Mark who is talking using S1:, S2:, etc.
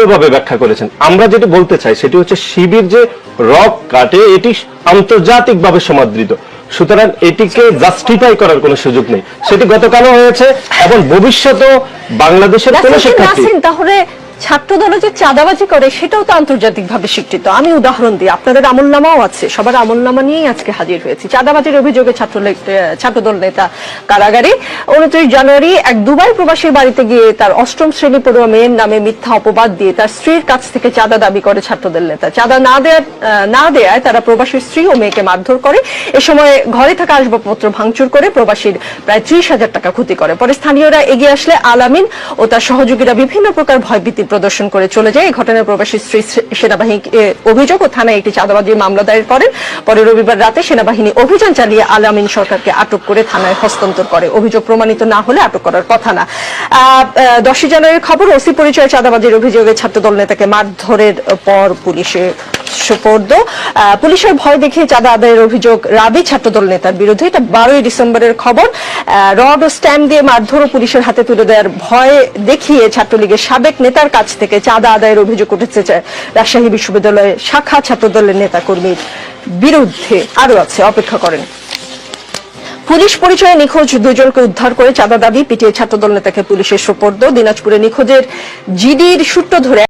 S1: সুন্দরভাবে ব্যাখ্যা করেছেন। আমরা যেটা বলতে চাই সেটি হচ্ছে শিবির যে রক কাটে এটি আন্তর্জাতিকভাবে সমাদৃত, সুতরাং এটিকে জাস্টিফাই করার কোনো সুযোগ নেই। সেটি গতকালও হয়েছে এবং ভবিষ্যতেও বাংলাদেশের কোনো শিক্ষার্থী
S2: তাহলে ছাত্রদল যে চাঁদাবাজি করে সেটাও তো আন্তর্জাতিকভাবে স্বীকৃত। আমি উদাহরণ দিই, আপনাদের আমলনামাও আছে, সবার আমলনামা নিয়েই আজকে হাজির হয়েছি। চাঁদাবাজির অভিযোগে ছাত্রদল নেতা কারাগারে। 29 জানুয়ারি এক দুবাই প্রবাসীর বাড়িতে গিয়ে তার 8ম শ্রেণী পড়ুয়া মেয়ের নামে মিথ্যা অপবাদ দিয়ে তার স্ত্রীর কাছ থেকে চাঁদা দাবি করে ছাত্রদল নেতা। চাঁদা না দেয়ায় তারা প্রবাসীর স্ত্রী ও মেয়েকে মারধর করে। এ সময় ঘরে থাকা আসবাবপত্র ভাঙচুর করে প্রবাসীর প্রায় 30,000 টাকা ক্ষতি করে। পরে স্থানীয়রা এগিয়ে আসলে আলামিন ও তার সহযোগীরা বিভিন্ন প্রকার ভয়ভীতি প্রদর্শন করে চলে যায়। এই ঘটনায় প্রবাসী স্ত্রী সেনাবাহিনীকে অভিযোগ ও থানায় একটি চাঁদাবাজির মামলা দায়ের করেন। পরে রবিবার রাতে সেনাবাহিনী অভিযান চালিয়ে আলামিন সরকারকে আটক করে থানায় হস্তান্তর করে। অভিযোগ প্রমাণিত না হলে আটক করার কথা না। 10 জানুয়ারির খবর, ওসি পরিচয় চাঁদাবাজির অভিযোগে ছাত্রদল নেতাকে মারধরের পর পুলিশে সুপর্দ। পুলিশের ভয় দেখিয়ে চাঁদা আদায়ের অভিযোগ রাবি ছাত্রদল নেতার বিরুদ্ধে। এটা 12 ডিসেম্বরের খবর। রড ও স্ট্যাম্প দিয়ে মারধর ও পুলিশের হাতে তুলে দেওয়ার ভয় দেখিয়ে ছাত্রলীগের সাবেক নেতার কাছ থেকে চাঁদা আদায়ের অভিযোগ উঠেছে রাজশাহী বিশ্ববিদ্যালয়ের শাখা ছাত্রদলের নেতা কর্মীর বিরুদ্ধে। আরো আছে, অপেক্ষা করেন। পুলিশ পরিচয়ে নিখোঁজ 2 জনকে উদ্ধার করে চাঁদা দাবি পিটিয়ে ছাত্রদল নেতাকে পুলিশের সোপর্দ। দিনাজপুরে নিখোঁজের জিডির সূত্র ধরে